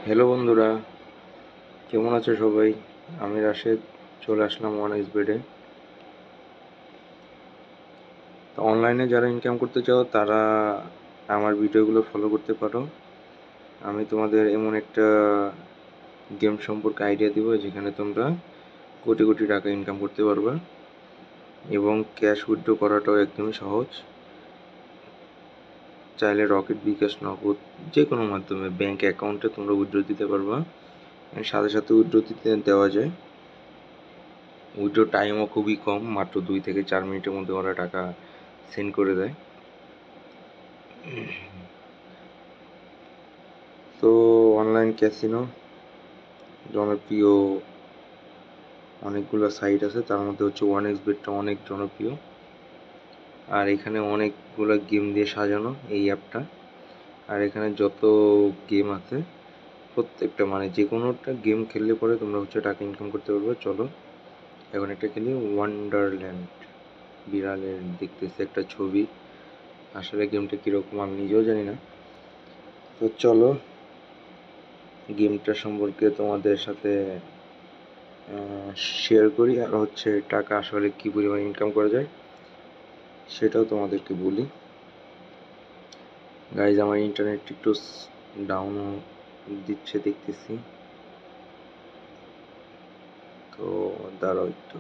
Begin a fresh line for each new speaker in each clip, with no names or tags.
Hello বন্ধুরা, কেমন আছো সবাই? আমি রাশেদ, চলে আসলাম ওয়ান এক্স বেডে। তো অনলাইনে যারা ইনকাম করতে চাও তারা আমার ভিডিওগুলো ফলো করতে পারো। আমি তোমাদের এমন একটা গেম সম্পর্কে আইডিয়া দিব যেখানে তোমরা কোটি কোটি টাকা ইনকাম করতে পারবে এবং ক্যাশ উইথড্র করাটাও একদমই সহজ। চাইলে রকেট, বিকাশ, নগদ যে কোনো মাধ্যমে ব্যাংক অ্যাকাউন্টে তোমরা উইথড্র দিতে পারবা। সাথে সাথে উইথড্র দিতে দেওয়া যায়। উইথড্র টাইমও খুবই কম, মাত্র 2 থেকে 4 মিনিটের মধ্যে ওরা টাকা সেন্ড করে দেয়। তো অনলাইন ক্যাসিনো জনপ্রিয় অনেকগুলো সাইট আছে, তার মধ্যে হচ্ছে ওয়ান এক্স বেটটা অনেক জনপ্রিয়। আর এখানে অনেকগুলো গেম দিয়ে সাজানো এই অ্যাপটা। আর এখানে যত গেম আছে প্রত্যেকটা যে কোনোটা গেম খেললে পরে তোমরা হচ্ছে টাকা ইনকাম করতে পারবে। চলো এখন একটা খেলি ওয়ান্ডারল্যান্ড। বিড়ালের দেখতেছে একটা ছবি, আসলে গেমটা কীরকম আমি নিজেও জানি না। তো চলো গেমটা সম্পর্কে তোমাদের সাথে শেয়ার করি, আর হচ্ছে টাকা আসলে কী পরিমাণ ইনকাম করা যায় সেটাও তোমাদেরকে বলি। গাইজ, আমার ইন্টারনেট একটু ডাউন দিচ্ছে দেখতেছি, তো দাঁড়াও একটু।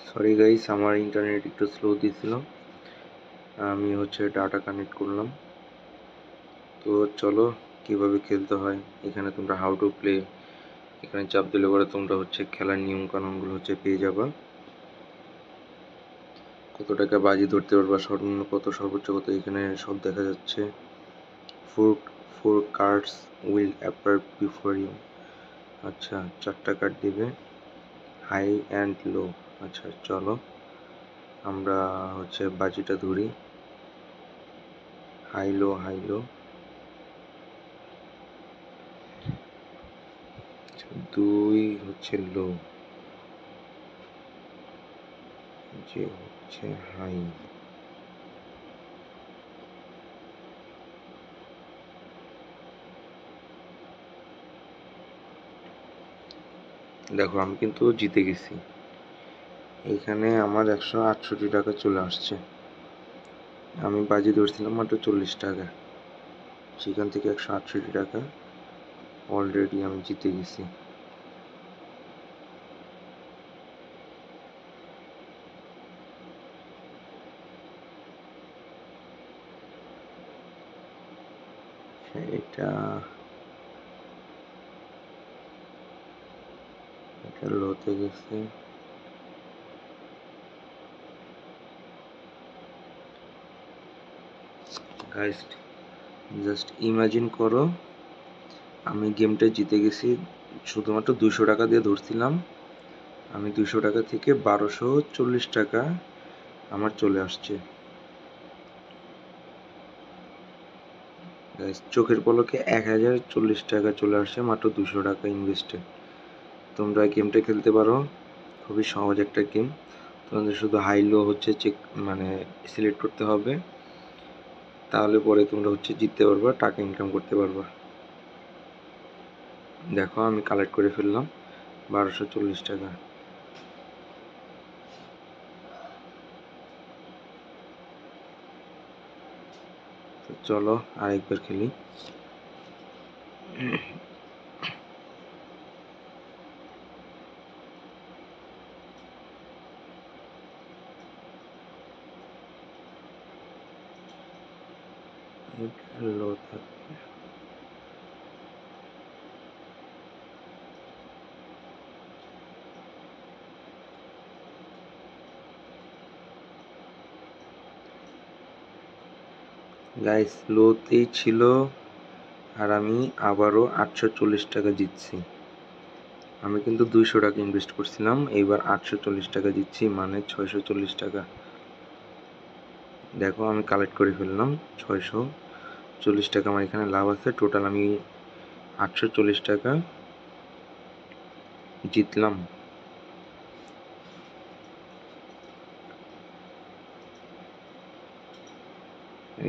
সরি গাইজ, আমার ইন্টারনেট একটু স্লো দিয়েছিল, আমি হচ্ছে ডাটা কানেক্ট করলাম। তো চলো কিভাবে খেলতে হয়। এখানে তোমরা হাউ টু প্লে, এখানে চাপ দিলে পরে তোমরা হচ্ছে খেলার নিয়ম কানুনগুলো হচ্ছে পেয়ে যাবা। কত টাকা বাজি ধরতে পারবা, সর্বনিম্ন কত, সর্বোচ্চ কত, এখানে সব দেখা যাচ্ছে। Four cards will appear before you. আচ্ছা, 4টা কার্ড দিবে, হাই অ্যান্ড লো। আচ্ছা চলো আমরা হচ্ছে বাজিটা ধরি, হাই লো হাই লো। 2 হচ্ছে লো, যে হচ্ছে হাই। দেখো আমি কিন্তু জিতে গেছি, এখানে আমার 168 টাকা চলে আসছে। আমি বাজি ধরছিলাম মাত্র 40 টাকা, সেখান থেকে 168 টাকা অলরেডি আমি জিতে গেছি। এটা লোতে গেছে। গাইস, জাস্ট ইমাজিন করো আমি গেমটা জিতে গেছি, শুধুমাত্র 200 টাকা দিয়ে ধরছিলাম। আমি 200 টাকা থেকে 1240 টাকা আমার চলে আসছে। চোখের পলকে 1040 টাকা চলে আসছে মাত্র 200 টাকা ইনভেস্টে। তোমরা গেমটা খেলতে পারো, খুবই সহজ একটা গেম। তোমাদের শুধু হাই লো হচ্ছে চেক সিলেক্ট করতে হবে, তাহলে পরে তোমরা হচ্ছে জিততে পারবা, টাকা ইনকাম করতে পারবা। দেখো আমি কালেক্ট করে ফেললাম 1240 টাকা। তো চলো আরেকবার খেলি। লো থাকবে। গাইস, লোতেই ছিল, আর আমি আবারও 840 টাকা জিতছি। আমি কিন্তু 200 টাকা ইনভেস্ট করছিলাম, এইবার 840 টাকা জিতছি, মানে 640 টাকা। দেখো আমি কালেক্ট করে ফেললাম 640 টাকা আমার এখানে লাভ আছে। টোটাল আমি 840 টাকা জিতলাম।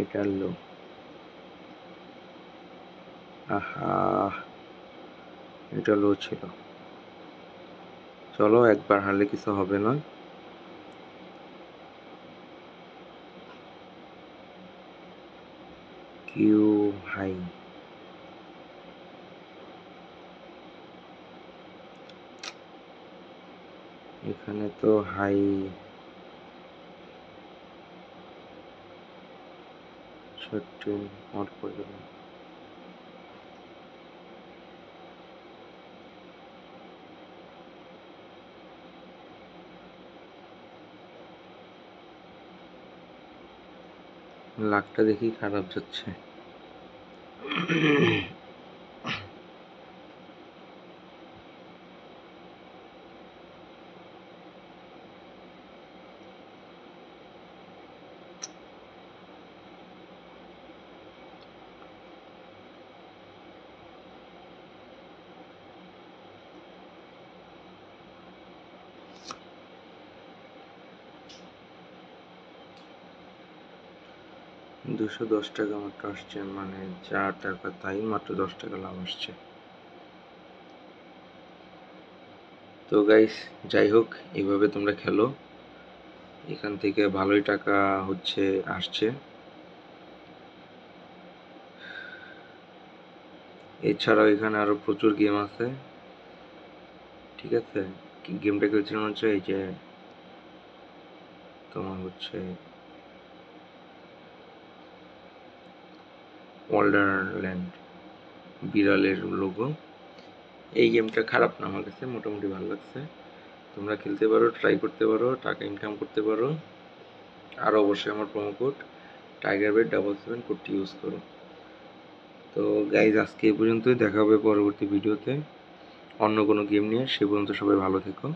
এটা লো। আহা, এটা লো ছিল। চলো, একবার হারলে কিছু হবে না। Q high. এখানে তো হাই 13 মড করে দেবো। লাকটা দেখি খারাপ যাচ্ছে। $210 মাত্র আসছে, মানে যা টাকা তাই মাত্র 10 টাকা লাভ আসছে। তো গাইস, যাই হোক, এইভাবে তোমরা খেলো, এখান থেকে ভালোই টাকা আসছে। এছাড়াও এখানে আরো প্রচুর গেম আছে, ঠিক আছে। গেমটা খেলছিলাম এই যে তোমার ওয়ান্ডারল্যান্ড, বিড়ালের লোগো। এই গেমটা খারাপ না, আমার কাছে মোটামুটি ভালো লাগছে। তোমরা খেলতে পারো, ট্রাই করতে পারো, টাকা ইনকাম করতে পারো। আর অবশ্যই আমার প্রোমো কোড TigerBet77 কোডটি ইউজ করো। তো গাইজ, আজকে এই পর্যন্তই। দেখা হবে পরবর্তী ভিডিওতে অন্য কোনো গেম নিয়ে। সে পর্যন্ত সবাই ভালো থেকো।